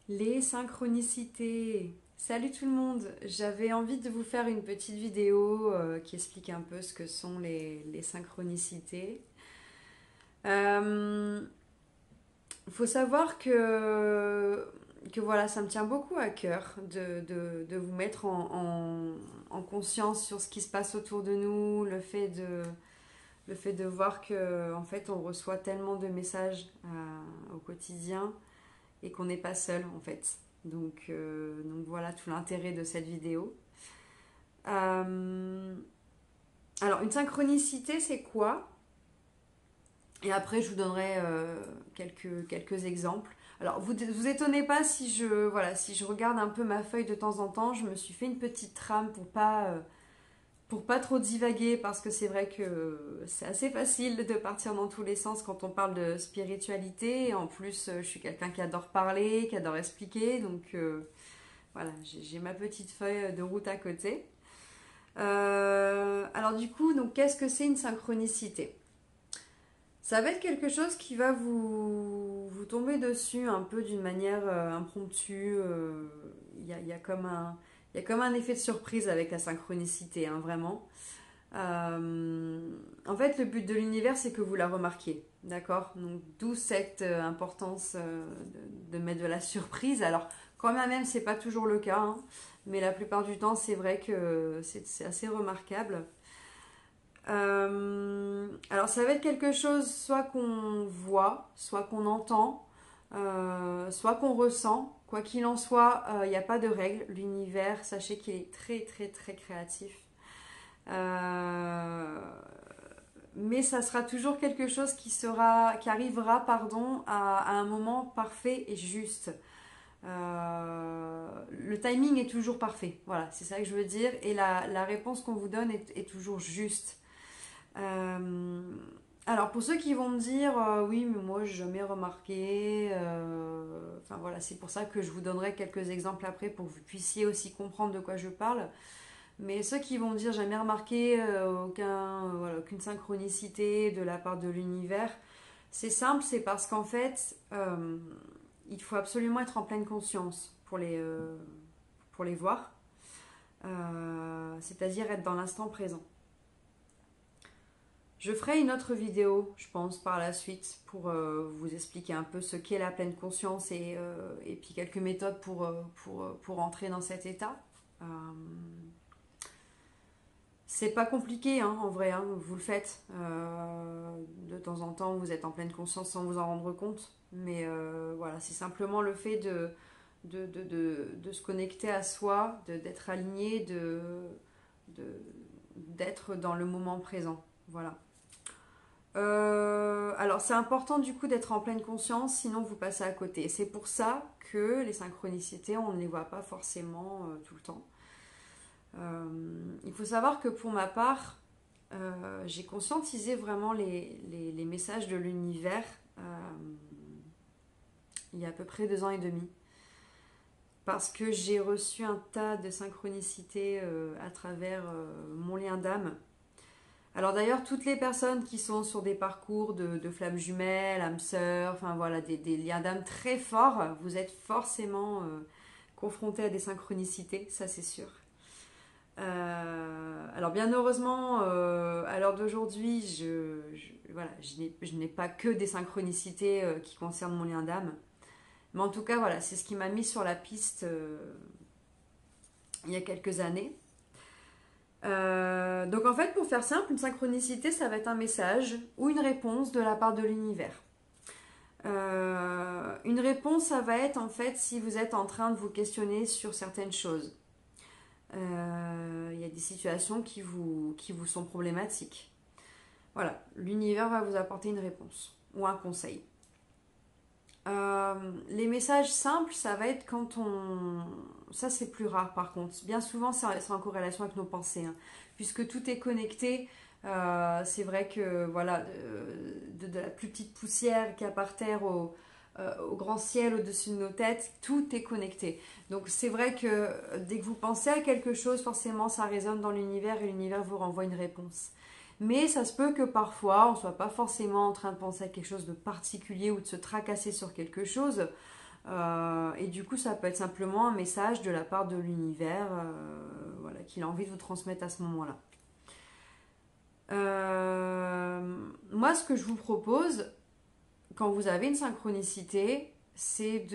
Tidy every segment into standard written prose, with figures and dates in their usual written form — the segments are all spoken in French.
Les synchronicités. Salut tout le monde, j'avais envie de vous faire une petite vidéo qui explique un peu ce que sont les synchronicités. Il faut savoir que voilà, ça me tient beaucoup à cœur de vous mettre en conscience sur ce qui se passe autour de nous, le fait de voir que en fait on reçoit tellement de messages au quotidien et qu'on n'est pas seul en fait. Donc voilà tout l'intérêt de cette vidéo. Euh, alors une synchronicité c'est quoi? Et après je vous donnerai quelques exemples. Alors vous étonnez pas si si je regarde un peu ma feuille de temps en temps, je me suis fait une petite trame pour pas trop divaguer parce que c'est vrai que c'est assez facile de partir dans tous les sens quand on parle de spiritualité. Et en plus, je suis quelqu'un qui adore parler, qui adore expliquer. Donc voilà, j'ai ma petite feuille de route à côté. Alors du coup, donc qu'est-ce que c'est une synchronicité? Ça va être quelque chose qui va vous tomber dessus un peu d'une manière impromptue. Il y a comme un effet de surprise avec la synchronicité, hein, vraiment. En fait, le but de l'univers, c'est que vous la remarquiez. D'accord? Donc, d'où cette importance de mettre de la surprise. Alors, quand même, c'est pas toujours le cas, hein, mais la plupart du temps, c'est vrai que c'est assez remarquable. Alors, ça va être quelque chose soit qu'on voit, soit qu'on entend, soit qu'on ressent. Quoi qu'il en soit, il n'y a pas de règle. L'univers, sachez qu'il est très, très, très créatif. Euh, mais ça sera toujours quelque chose qui arrivera, pardon, à un moment parfait et juste. Le timing est toujours parfait. Voilà, c'est ça que je veux dire. Et la réponse qu'on vous donne est toujours juste. Euh, alors pour ceux qui vont me dire oui mais moi j'ai jamais remarqué, enfin voilà c'est pour ça que je vous donnerai quelques exemples après pour que vous puissiez aussi comprendre de quoi je parle. Mais ceux qui vont dire jamais remarqué voilà, aucune synchronicité de la part de l'univers, c'est simple, c'est parce qu'en fait, il faut absolument être en pleine conscience pour les voir, c'est-à-dire être dans l'instant présent. Je ferai une autre vidéo, je pense, par la suite pour vous expliquer un peu ce qu'est la pleine conscience et puis quelques méthodes pour entrer dans cet état. Euh, C'est pas compliqué, hein, en vrai, hein, vous le faites. De temps en temps, vous êtes en pleine conscience sans vous en rendre compte. Mais voilà, c'est simplement le fait de se connecter à soi, d'être aligné, de- d'être dans le moment présent. Voilà. Alors, c'est important du coup d'être en pleine conscience, sinon vous passez à côté. C'est pour ça que les synchronicités, on ne les voit pas forcément tout le temps. Il faut savoir que pour ma part, j'ai conscientisé vraiment les messages de l'univers il y a à peu près 2 ans et demi. Parce que j'ai reçu un tas de synchronicités à travers mon lien d'âme. Alors d'ailleurs, toutes les personnes qui sont sur des parcours de flammes jumelles, âmes sœurs, enfin voilà, des liens d'âme très forts, vous êtes forcément confrontés à des synchronicités, ça c'est sûr. Alors bien heureusement, à l'heure d'aujourd'hui, voilà, je n'ai pas que des synchronicités qui concernent mon lien d'âme. Mais en tout cas, voilà, c'est ce qui m'a mis sur la piste il y a quelques années. Donc en fait, pour faire simple, une synchronicité, ça va être un message ou une réponse de la part de l'univers. Une réponse, ça va être en fait si vous êtes en train de vous questionner sur certaines choses. Il y a des situations qui vous sont problématiques. Voilà, l'univers va vous apporter une réponse ou un conseil. Les messages simples, ça va être quand on... Ça, c'est plus rare par contre. Bien souvent, c'est en corrélation avec nos pensées, hein. Puisque tout est connecté, c'est vrai que voilà, de la plus petite poussière qu'il y a par terre au grand ciel au-dessus de nos têtes, tout est connecté. Donc c'est vrai que dès que vous pensez à quelque chose, forcément ça résonne dans l'univers et l'univers vous renvoie une réponse. Mais ça se peut que parfois on ne soit pas forcément en train de penser à quelque chose de particulier ou de se tracasser sur quelque chose. Et du coup, ça peut être simplement un message de la part de l'univers, voilà, qu'il a envie de vous transmettre à ce moment-là. Moi, ce que je vous propose, quand vous avez une synchronicité, c'est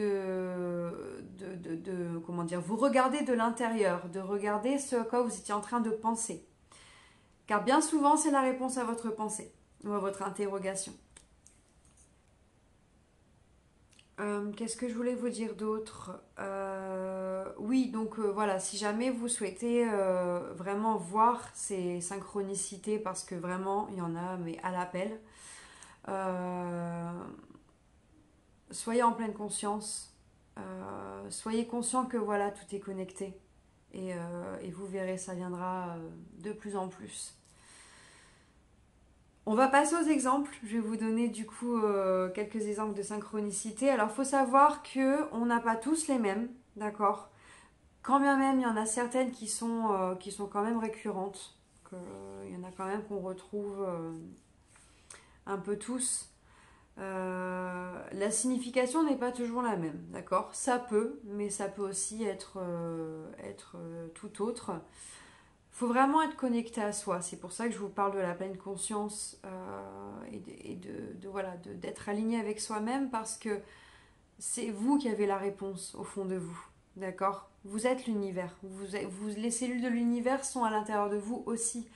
comment dire, vous regarder de l'intérieur, de regarder ce à quoi vous étiez en train de penser. Car bien souvent, c'est la réponse à votre pensée ou à votre interrogation. Qu'est-ce que je voulais vous dire d'autre? Oui, donc voilà, si jamais vous souhaitez vraiment voir ces synchronicités, parce que vraiment, il y en a, mais à l'appel, euh, soyez en pleine conscience, soyez conscient que voilà, tout est connecté. Et vous verrez, ça viendra de plus en plus. On va passer aux exemples. Je vais vous donner du coup quelques exemples de synchronicité. Alors, il faut savoir que on n'a pas tous les mêmes, d'accord? Quand bien même, il y en a certaines qui sont quand même récurrentes. Il y en a quand même qu'on retrouve un peu tous. La signification n'est pas toujours la même, d'accord? Ça peut, mais ça peut aussi être tout autre. Il faut vraiment être connecté à soi. C'est pour ça que je vous parle de la pleine conscience voilà, d'être aligné avec soi-même, parce que c'est vous qui avez la réponse au fond de vous. D'accord? Vous êtes l'univers. Les cellules de l'univers sont à l'intérieur de vous aussi.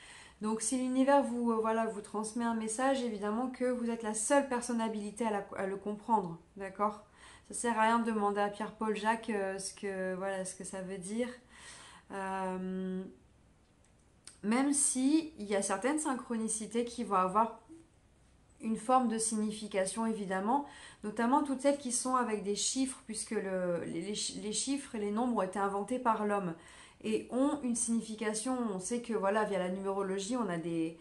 Donc si l'univers voilà, vous transmet un message, évidemment que vous êtes la seule personne habilitée à le comprendre. D'accord? Ça sert à rien de demander à Pierre-Paul Jacques voilà, ce que ça veut dire. Euh, Même si il y a certaines synchronicités qui vont avoir une forme de signification, évidemment, notamment toutes celles qui sont avec des chiffres, puisque les chiffres et les nombres ont été inventés par l'homme et ont une signification. On sait que voilà, via la numérologie, on a des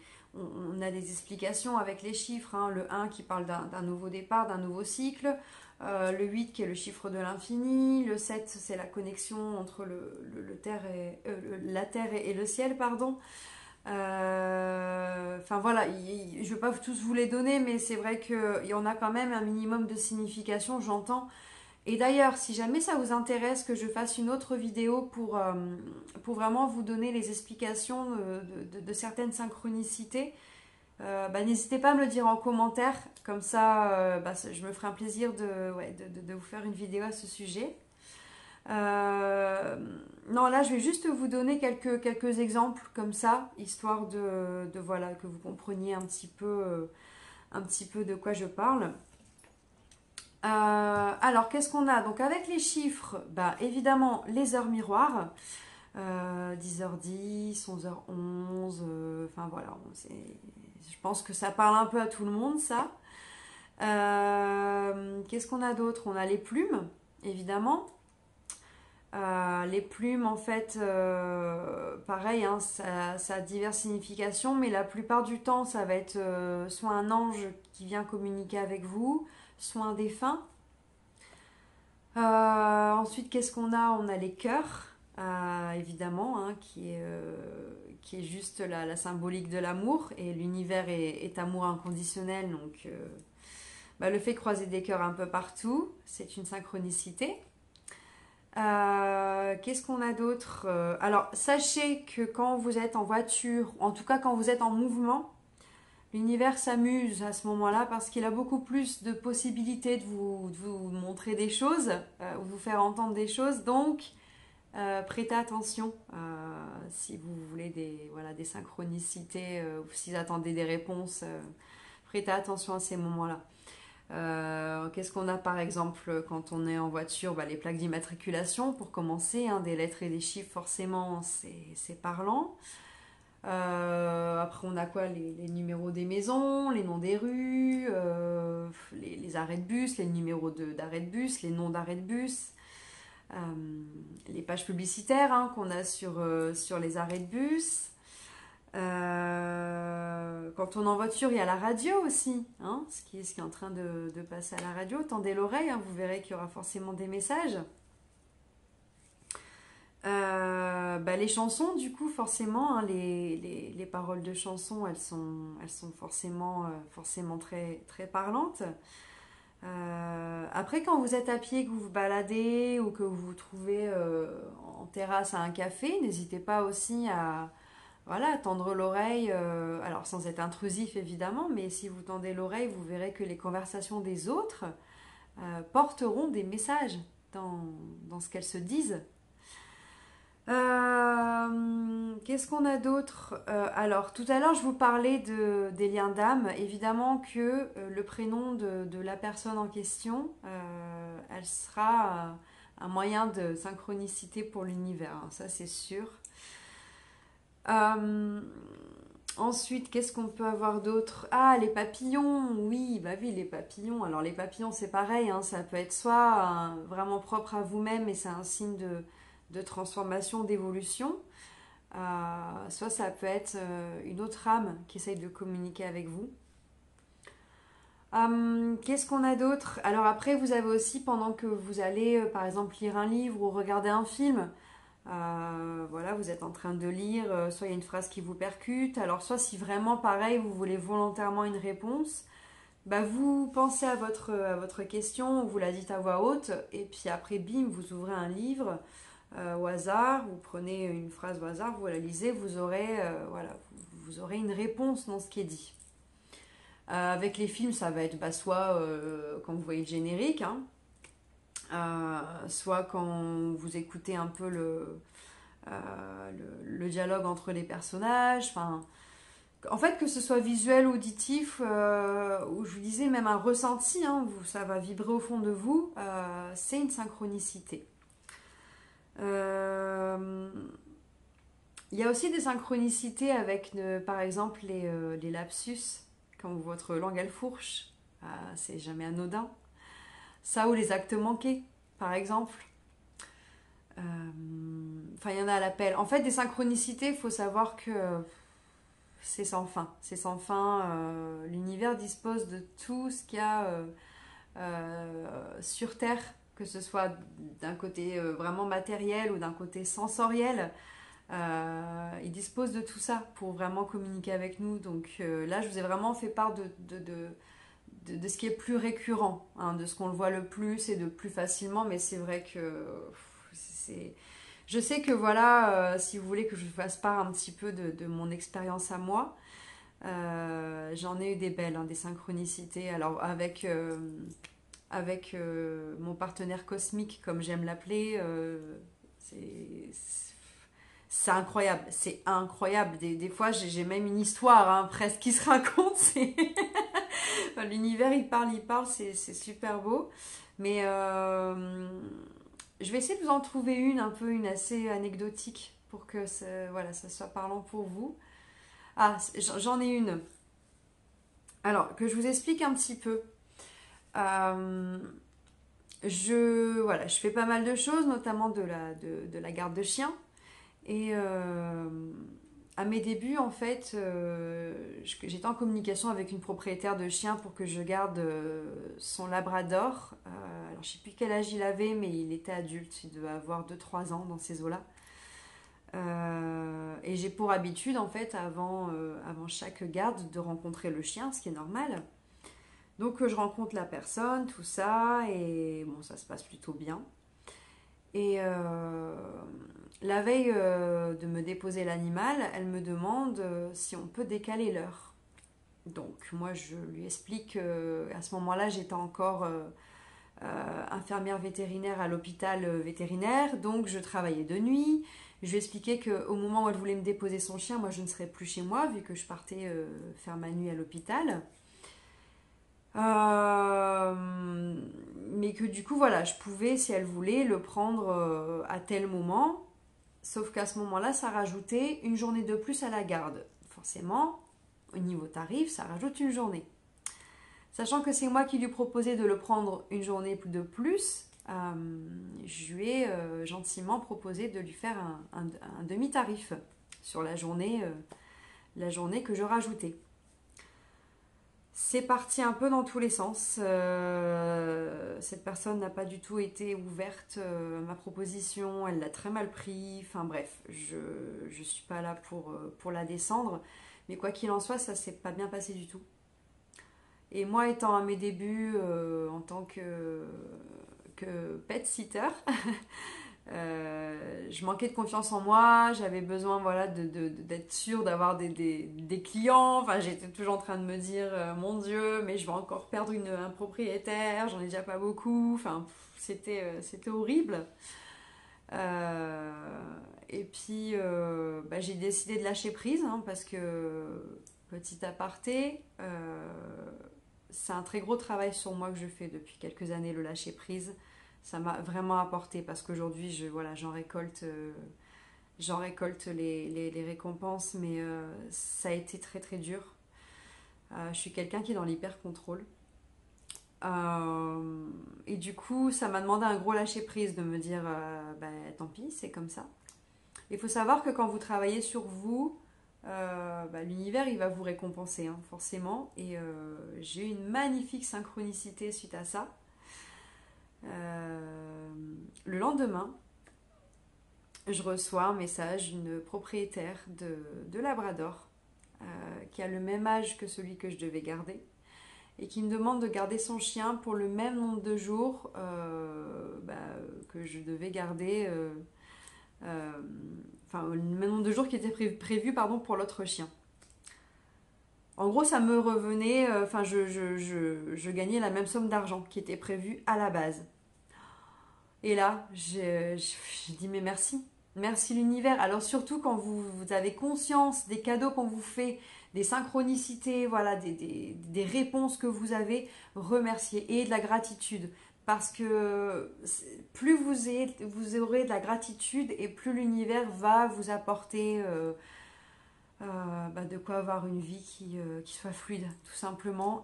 explications avec les chiffres, hein. Le 1 qui parle d'un nouveau départ, d'un nouveau cycle, le 8 qui est le chiffre de l'infini, le 7 c'est la connexion entre la terre et le ciel, pardon. Enfin voilà, je ne vais pas tous vous les donner, mais c'est vrai qu'il y en a quand même un minimum de signification, j'entends. Et d'ailleurs, si jamais ça vous intéresse que je fasse une autre vidéo pour vraiment vous donner les explications de certaines synchronicités, bah, n'hésitez pas à me le dire en commentaire, comme ça bah, je me ferai un plaisir ouais, de vous faire une vidéo à ce sujet. Euh, non, là, je vais juste vous donner quelques exemples comme ça, histoire voilà, que vous compreniez un petit peu de quoi je parle. Alors, qu'est-ce qu'on a? Donc, avec les chiffres, bah, évidemment, les heures miroirs. 10h10, 11h11, enfin voilà, je pense que ça parle un peu à tout le monde, ça. Qu'est-ce qu'on a d'autre? On a les plumes, évidemment. Les plumes, en fait, pareil, hein, ça a diverses significations, mais la plupart du temps, ça va être soit un ange qui vient communiquer avec vous, soit un défunt. Ensuite, qu'est-ce qu'on a? On a les cœurs, évidemment, hein, qui est juste la symbolique de l'amour, et l'univers est amour inconditionnel, donc bah, le fait de croiser des cœurs un peu partout, c'est une synchronicité. Qu'est-ce qu'on a d'autre? Alors, sachez que quand vous êtes en voiture, en tout cas quand vous êtes en mouvement, l'univers s'amuse à ce moment-là parce qu'il a beaucoup plus de possibilités de vous montrer des choses, ou de vous faire entendre des choses. Donc, prêtez attention si vous voulez voilà, des synchronicités ou si vous attendez des réponses. Prêtez attention à ces moments-là. Qu'est-ce qu'on a par exemple quand on est en voiture? Bah, les plaques d'immatriculation pour commencer, hein, des lettres et des chiffres, forcément c'est parlant. Après on a quoi? Les numéros des maisons, les noms des rues, les arrêts de bus, les numéros d'arrêt de bus, les noms d'arrêt de bus, euh, les pages publicitaires, hein, qu'on a sur les arrêts de bus. Quand on est en voiture, il y a la radio aussi, hein, ce qui est en train de passer à la radio. Tendez l'oreille, hein, vous verrez qu'il y aura forcément des messages. Bah, les chansons, du coup, forcément, hein, les paroles de chansons, elles sont forcément très, très parlantes. Après, quand vous êtes à pied, que vous vous baladez ou que vous vous trouvez en terrasse à un café, n'hésitez pas aussi à voilà, tendre l'oreille, alors sans être intrusif évidemment, mais si vous tendez l'oreille, vous verrez que les conversations des autres porteront des messages dans ce qu'elles se disent. Qu'est-ce qu'on a d'autre? Alors, tout à l'heure, je vous parlais des liens d'âme. Évidemment que le prénom de la personne en question, elle sera un moyen de synchronicité pour l'univers, hein, ça c'est sûr. Euh, Ensuite, qu'est-ce qu'on peut avoir d'autre? Ah, les papillons, oui, bah oui, les papillons. Alors les papillons, c'est pareil, hein, ça peut être soit vraiment propre à vous-même et c'est un signe de transformation, d'évolution, soit ça peut être une autre âme qui essaye de communiquer avec vous. Qu'est-ce qu'on a d'autre? Alors après, vous avez aussi, pendant que vous allez, par exemple, lire un livre ou regarder un film, voilà, vous êtes en train de lire, soit il y a une phrase qui vous percute, alors soit si vraiment pareil, vous voulez volontairement une réponse, bah vous pensez à votre question, vous la dites à voix haute, et puis après, bim, vous ouvrez un livre au hasard, vous prenez une phrase au hasard, vous la lisez, vous aurez, voilà, vous aurez une réponse dans ce qui est dit. Avec les films, ça va être bah, soit quand vous voyez le générique, hein, soit quand vous écoutez un peu le dialogue entre les personnages. Enfin, en fait, que ce soit visuel, auditif, ou je vous disais même un ressenti, hein, ça va vibrer au fond de vous, c'est une synchronicité. Euh, Il y a aussi des synchronicités avec, par exemple, les lapsus, quand votre langue elle fourche, c'est jamais anodin. Ça ou les actes manqués, par exemple. Enfin, il y en a à l'appel. En fait, des synchronicités, il faut savoir que c'est sans fin. C'est sans fin. L'univers dispose de tout ce qu'il y a sur Terre, que ce soit d'un côté vraiment matériel ou d'un côté sensoriel. Il dispose de tout ça pour vraiment communiquer avec nous. Donc là, je vous ai vraiment fait part de ce qui est plus récurrent, hein, de ce qu'on le voit le plus et de plus facilement. Mais c'est vrai que c'est... Je sais que voilà, si vous voulez que je vous fasse part un petit peu de mon expérience à moi, j'en ai eu des belles, hein, des synchronicités. Alors avec mon partenaire cosmique, comme j'aime l'appeler, c'est c'est incroyable, c'est incroyable. Des fois, j'ai même une histoire hein, presque qui se raconte. L'univers, il parle, c'est super beau. Mais je vais essayer de vous en trouver une assez anecdotique pour que voilà, ça soit parlant pour vous. Ah, j'en ai une. Alors, que je vous explique un petit peu. Euh, voilà, je fais pas mal de choses, notamment de la garde de chiens. Et à mes débuts, en fait, j'étais en communication avec une propriétaire de chiens pour que je garde son labrador. Alors, je ne sais plus quel âge il avait, mais il était adulte. Il devait avoir 2 3 ans dans ces eaux-là. Et j'ai pour habitude, en fait, avant chaque garde, de rencontrer le chien, ce qui est normal. Donc, je rencontre la personne, tout ça, et bon, ça se passe plutôt bien. Et la veille de me déposer l'animal, elle me demande si on peut décaler l'heure. Donc moi je lui explique qu'à ce moment-là j'étais encore infirmière vétérinaire à l'hôpital vétérinaire, donc je travaillais de nuit. Je lui ai expliqué qu'au moment où elle voulait me déposer son chien, moi je ne serais plus chez moi vu que je partais faire ma nuit à l'hôpital. Mais que du coup, voilà, je pouvais, si elle voulait, le prendre à tel moment. Sauf qu'à ce moment-là, ça rajoutait une journée de plus à la garde. Forcément, au niveau tarif, ça rajoute une journée. Sachant que c'est moi qui lui proposais de le prendre une journée de plus, je lui ai gentiment proposé de lui faire un demi-tarif sur la journée que je rajoutais. C'est parti un peu dans tous les sens. Cette personne n'a pas du tout été ouverte à ma proposition, elle l'a très mal pris. Enfin bref, je ne suis pas là pour la descendre. Mais quoi qu'il en soit, ça s'est pas bien passé du tout. Et moi, étant à mes débuts en tant que pet sitter, je manquais de confiance en moi, j'avais besoin voilà, d'être sûre d'avoir des clients. Enfin, j'étais toujours en train de me dire, mon Dieu, mais je vais encore perdre un propriétaire, j'en ai déjà pas beaucoup. Enfin, c'était horrible. Euh, et puis, j'ai décidé de lâcher prise hein, parce que, petit aparté, c'est un très gros travail sur moi que je fais depuis quelques années, le lâcher prise. Ça m'a vraiment apporté parce qu'aujourd'hui, voilà, j'en récolte les récompenses, mais ça a été très très dur. Je suis quelqu'un qui est dans l'hyper-contrôle. Et du coup, ça m'a demandé un gros lâcher prise de me dire, tant pis, c'est comme ça. Il faut savoir que quand vous travaillez sur vous, l'univers il va vous récompenser hein, forcément. Et j'ai eu une magnifique synchronicité suite à ça. Le lendemain, je reçois un message d'une propriétaire de Labrador qui a le même âge que celui que je devais garder et qui me demande de garder son chien pour le même nombre de jours que je devais garder, le même nombre de jours qui était prévu pardon, pour l'autre chien. En gros, ça me revenait, je gagnais la même somme d'argent qui était prévue à la base. Et là, j'ai dit mais merci. Merci l'univers. Alors surtout quand vous avez conscience des cadeaux qu'on vous fait, des synchronicités, voilà, des réponses que vous avez, remerciez et de la gratitude. Parce que plus vous aurez de la gratitude et plus l'univers va vous apporter de quoi avoir une vie qui soit fluide, tout simplement.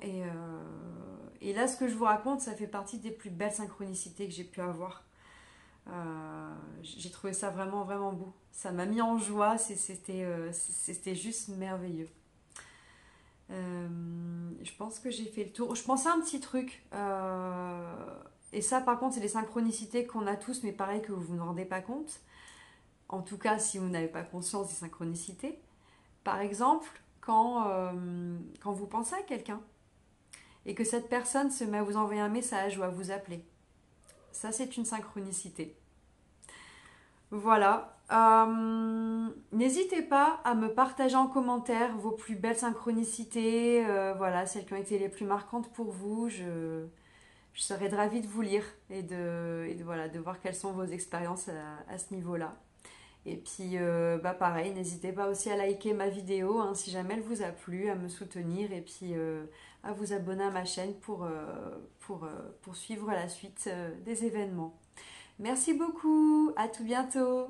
Et là, ce que je vous raconte, ça fait partie des plus belles synchronicités que j'ai pu avoir. J'ai trouvé ça vraiment vraiment beau. Ça m'a mis en joie, c'était juste merveilleux. Je pense que j'ai fait le tour. Je pensais à un petit truc. Et ça par contre c'est des synchronicités qu'on a tous, mais pareil que vous ne vous rendez pas compte. En tout cas si vous n'avez pas conscience des synchronicités. Par exemple, quand vous pensez à quelqu'un et que cette personne se met à vous envoyer un message ou à vous appeler. Ça c'est une synchronicité. Voilà. N'hésitez pas à me partager en commentaire vos plus belles synchronicités, voilà, celles qui ont été les plus marquantes pour vous. Je serais ravie de vous lire voilà, de voir quelles sont vos expériences à ce niveau-là. Et puis, pareil, n'hésitez pas aussi à liker ma vidéo hein, si jamais elle vous a plu, à me soutenir et puis à vous abonner à ma chaîne pour suivre la suite des événements. Merci beaucoup, à tout bientôt.